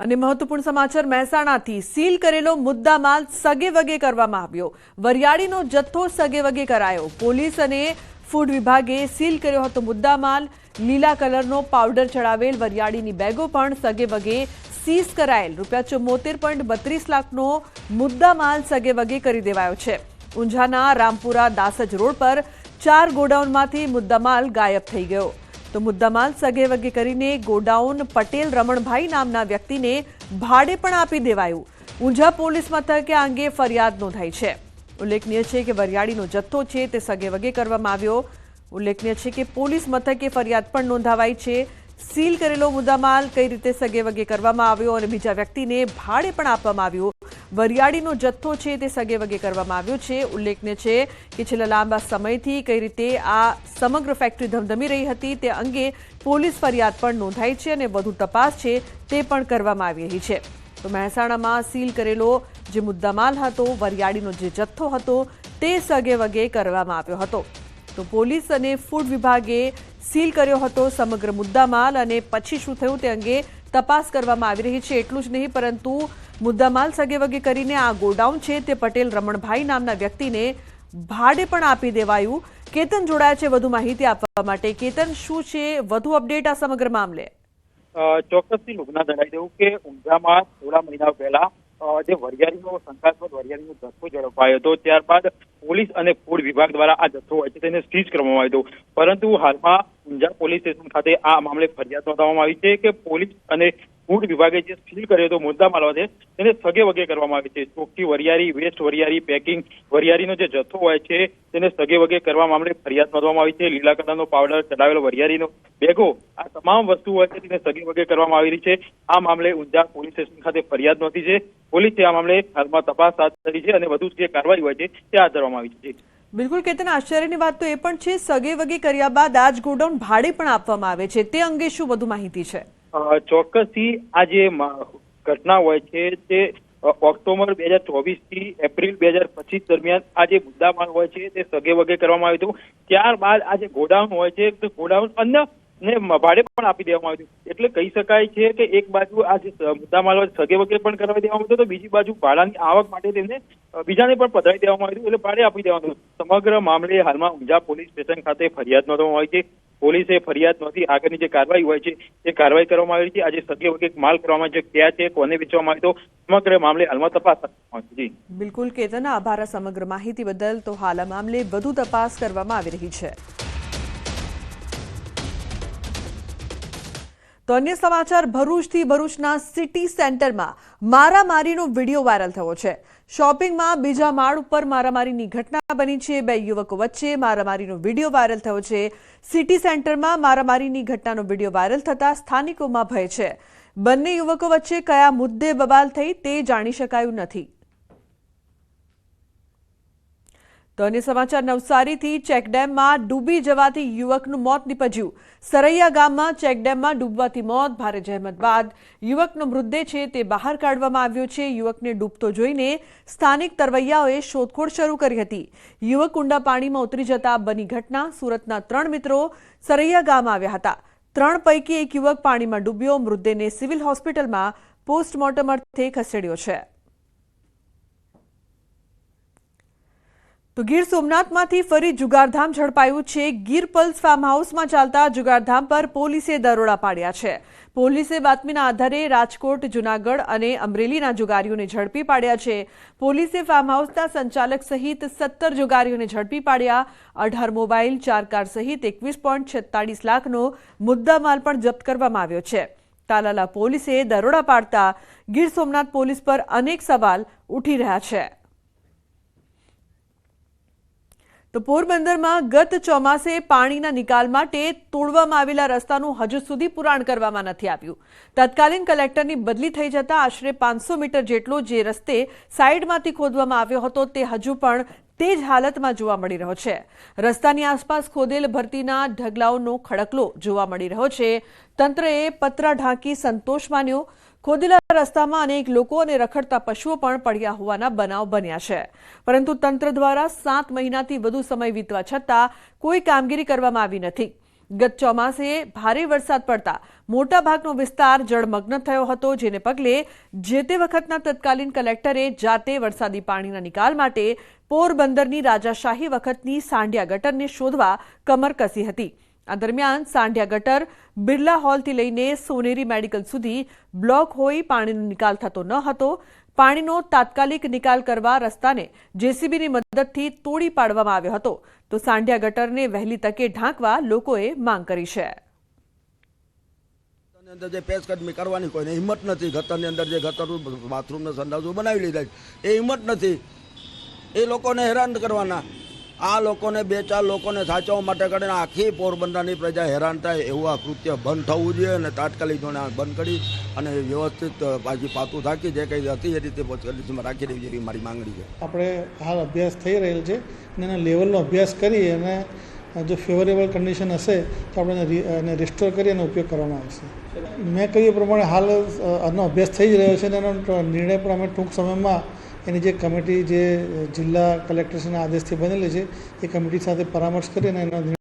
અને મહત્વપૂર્ણ સમાચાર મહેસાણાથી સીલ કરેલો મુદ્દામાલ સગેવગે કરવામાં આવ્યો। વરિયાળીનો જથ્થો સગેવગે કરાયો। પોલીસ અને ફૂડ વિભાગે સીલ કર્યો હતો મુદ્દામાલ। લીલા કલરનો પાવડર ચડાવેલ વરિયાળીની બેગો પણ સગેવગે સીઝ કરાયેલ। ₹74.32 લાખનો મુદ્દામાલ સગેવગે કરી દેવાયો છે। ઊંઝાના રામપુરા દાસજ રોડ પર 4 ગોડાઉનમાંથી મુદ્દામાલ ગાયબ થઈ ગયો। तो मुद्दामाल सगेवगे करीने गोडाउन पटेल रमणभाई नामना व्यक्तिने भाड़े पण आपी देवायुं। ऊंझा पोलीस मथके आ अंगे फरियाद नोंधाई छे। उल्लेखनीय छे के वरियाळीनो जथ्थो छे ते सगेवगे करवामां આવ્યો। उल्लेखनीय छे के पोलीस मथके फरियाद पण नोंधावाई छे। सील करेलो मुद्दामाल कई रीते सगेवगे करवामां આવ્યો અને બીજા વ્યક્તિને ભાડે પણ આપવામાં આવ્યો। वरियाळीनो जथ्थो छे ते सगेवगे करवामां આવ્યો છે। उल्लेखनीय छे કે છેલ્લા લાંબા સમયથી કઈ રીતે આ સમગ્ર ફેક્ટરી ધમધમી રહી હતી તે અંગે પોલીસ ફરિયાદ પણ નોંધાઈ છે અને વધુ તપાસ છે તે પણ કરવામાં આવી રહી છે। તો મહેસાણામાં સીલ કરેલો જે મુદ્દામાલ હતો, વરિયાળીનો જે જથ્થો હતો તે સગેવગે કરવામાં આવ્યો હતો। તો પોલીસ અને ફૂડ વિભાગે સીલ કર્યો હતો સમગ્ર મુદ્દામાલ અને પછી શું થયું તે અંગે તપાસ કરવામાં આવી રહી છે। એટલું જ નહીં પરંતુ मुद्दामाल सगेवगे करीने आ गोडाउन छे ते पटेल रमणभाई नामना व्यक्तिने भाड़े पण आपी देवायुं। केतन जोड़ाया छे વધુ માહિતી આપવા માટે। केतन શું છે વધુ અપડેટ આ સમગ્ર મામલે? ચોક્કસથી લુગના જણાવી દઉં કે ઊંઝામાં થોડા મહિના પહેલા જે વરિયાળીનો શંકાસ્પદ વરિયાળીનો જથ્થો ઝડપાયો હતો, ત્યારબાદ પોલીસ અને ફૂડ વિભાગ દ્વારા આ જથ્થો હોય છે તેને સીઝ કરવામાં આવ્યો હતો। પરંતુ હાલમાં ઊંઝા પોલીસ સ્ટેશન ખાતે આ મામલે ફરિયાદ નોંધાવવામાં આવી છે કે પોલીસ અને ફૂડ વિભાગે જે સીલ કર્યો હતો મુદ્દામાલ છે તેને સગેવગે કરવામાં આવી છે। ચોખ્ખી વરિયાળી, વેસ્ટ વરિયાળી, પેકિંગ વરિયાળીનો જે જથ્થો હોય છે તેને સગેવગે કરવા મામલે ફરિયાદ નોંધવામાં આવી છે। લીલા કલરનો પાવડર ચડાવેલો વરિયાળીનો બેગો, આ તમામ વસ્તુ હોય છે તેને સગેવગે કરવામાં આવી રહી છે। આ મામલે ઊંઝા પોલીસ સ્ટેશન ખાતે ફરિયાદ નોંધી છે। પોલીસે આ મામલે હાલમાં તપાસ હાથ ધરી છે અને વધુ જે કાર્યવાહી હોય છે તે હાથ ધરવામાં આવી છે। બિલકુલ કેતન, આશ્ચર્યની વાત તો એ પણ છે સગેવગે કર્યા બાદ આ જ ગોડાઉન ભાડે પણ આપવામાં આવે છે, તે અંગે શું વધુ માહિતી છે? ચોક્કસથી આ જે ઘટના હોય છે તે ઓક્ટોબર 2024 થી એપ્રિલ 2025 દરમિયાન આ જે મુદ્દામાલ હોય છે તે સગેવગે કરવામાં આવ્યું હતું। ત્યારબાદ આ જે ગોડાઉન હોય છે તે ગોડાઉન અન્ય ને ભાડે પણ આપી દેવામાં આવ્યું। એટલે કહી શકાય છે કે એક બાજુ આ જે મુદ્દામાલ સગેવગે પણ કરાવી દેવામાં આવ્યો તો બીજી બાજુ ભાડાની આવક માટે તેમને બીજાને પણ પધરાવી દેવામાં આવ્યું, એટલે ભાડે આપી દેવાનું। સમગ્ર મામલે હાલમાં ઊંઝા પોલીસ સ્ટેશન ખાતે ફરિયાદ નોંધવામાં આવી છે। પોલીસે ફરિયાદ નોંધી આગળની જે કાર્યવાહી હોય છે તે કાર્યવાહી કરવામાં આવી છે। આજે સગેવગે માલ કરવામાં છે, ક્યાં છે, કોને વેચવામાં આવ્યો, સમગ્ર મામલે હાલમાં તપાસ કરવામાં આવી છે। બિલકુલ કેતન, આભાર સમગ્ર માહિતી બદલ। તો હાલ આ મામલે વધુ તપાસ કરવામાં આવી રહી છે। તો અન્ય સમાચાર, ભરૂચથી ભરૂચના સિટી સેન્ટરમાં મારામારીનો વિડીયો વાયરલ થયો છે। શોપિંગમાં બીજા માળ ઉપર મારામારીની ઘટના બની છે। બે યુવકો વચ્ચે મારામારીનો વિડીયો વાયરલ થયો છે। સિટી સેન્ટરમાં મારામારીની ઘટનાનો વિડીયો વાયરલ થતા સ્થાનિકોમાં ભય છે। બંને યુવકો વચ્ચે કયા મુદ્દે બબાલ થઈ તે જાણી શકાયું નથી। તો અન્ય સમાચાર, નવસારીથી ચેકડેમમાં ડૂબી જવાથી યુવકનું મોત નીપજ્યું। સરૈયા ગામમાં ચેકડેમમાં ડૂબવાથી મોત। ભારે જહેમત બાદ યુવકનો મૃતદેહ છે તે બહાર કાઢવામાં આવ્યો છે। યુવકને ડૂબતો જોઈને સ્થાનિક તરવૈયાઓએ શોધખોળ શરૂ કરી હતી। યુવક ઊંડા પાણીમાં ઉતરી જતા બની ઘટના। સુરતના 3 મિત્રો સરૈયા ગામ આવ્યા હતા। 3 પૈકી એક યુવક પાણીમાં ડૂબ્યો। મૃતદેહને સિવિલ હોસ્પિટલમાં પોસ્ટમોર્ટમ અર્થે ખસેડ્યો છે। તો ગીર સોમનાથમાંથી ફરી જુગારધામ ઝડપાયું છે। ગીર પલ્સ ફાર્મ હાઉસમાં ચાલતા જુગારધામ પર પોલીસે દરોડા પાડ્યા છે। પોલીસે બાતમીના આધારે રાજકોટ, જૂનાગઢ અને અમરેલીના જુગારીઓને ઝડપી પાડ્યા છે। પોલીસે ફાર્મ હાઉસના સંચાલક સહિત 17 જુગારીઓને ઝડપી પાડ્યા। 18 મોબાઈલ, 4 કાર સહિત 21.46 લાખનો મુદ્દામાલ પણ જપ્ત કરવામાં આવ્યો છે। તાલાલા પોલીસે દરોડા પાડતા ગીર સોમનાથ પોલીસ પર અનેક સવાલ ઉઠી રહ્યા છે। તો પોરબંદરમાં ગત ચોમાસે પાણીના નિકાલ માટે તોડવામાં આવેલા રસ્તાનું હજુ સુધી પુરાણ કરવામાં નથી આવ્યું। તત્કાલીન કલેક્ટરની બદલી થઈ જતા આશરે 500 મીટર જેટલો જે રસ્તે સાઈડમાંથી ખોદવામાં આવ્યો હતો તે હજુ પણ તે જ હાલતમાં જોવા મળી રહ્યો છે। રસ્તાની આસપાસ ખોદેલ ભરતીના ઢગલાઓનો ખડકલો જોવા મળી રહ્યો છે। તંત્રએ પતરા ઢાંકી સંતોષ માન્યો। ખોદેલા રસ્તામાં અનેક લોકો અને રખડતા પશુઓ પણ પડ્યા હોવાના બનાવ બન્યા છે। પરંતુ તંત્ર દ્વારા 7 મહિનાથી વધુ સમય વીતવા છતાં કોઈ કામગીરી કરવામાં આવી નથી। ગત ચોમાસે ભારે વરસાદ પડતા મોટાભાગનો વિસ્તાર જળમગ્ન થયો હતો, જેને પગલે જે તે વખતના તત્કાલીન કલેક્ટરે જાતે વરસાદી પાણીના નિકાલ માટે પોરબંદરની રાજાશાહી વખતની સાંઢિયા ગટરને શોધવા કમર કસી હતી. આ દરમિયાન સાંઢિયા ગટર બિરલા હોલથી લઈને સોનેરી મેડિકલ સુધી બ્લોક હોઈ પાણીનો નિકાલ થતો ન હતો. પાણીનો તાત્કાલિક નિકાલ કરવા રસ્તાને જેસીબીની મદદથી તોડી પાડવામાં આવ્યો હતો, તો સાંઢિયા ગટરને વહેલી તકે ઢાંકવા લોકોએ માંગ કરી છે. અંદર જે પેશકદમી કરવાની કોઈને હિંમત નથી. ગટરની અંદર જે ગટર બાથરૂમને સંડાસો બનાવી લીધા છે એ હિંમત નથી. એ લોકોને હેરાન કરવાના. આ લોકોને 2-4 લોકોને સાચવવા માટે કરીને આખી પોરબંદરની પ્રજા હેરાન થાય એવું આ કૃત્ય બંધ થવું જોઈએ અને તાત્કાલિક ધોરણે બંધ કરી અને વ્યવસ્થિત પાછી પાતું થાકી જે કંઈ હતી એ રીતે પોલીસમાં રાખી દેવી જેવી મારી માંગણી છે. આપણે હાલ અભ્યાસ થઈ રહેલ છે અને એના લેવલનો અભ્યાસ કરી અને જો ફેવરેબલ કન્ડિશન હશે તો આપણે એને રિસ્ટોર કરી અને ઉપયોગ કરવામાં આવશે. મેં કહ્યું એ પ્રમાણે હાલ આનો અભ્યાસ થઈ જ રહ્યો છે અને એનો નિર્ણય પણ અમે ટૂંક સમયમાં એની જે કમિટી જે જિલ્લા કલેક્ટરના આદેશથી બનેલી છે એ કમિટી સાથે પરામર્શ કરીને એનો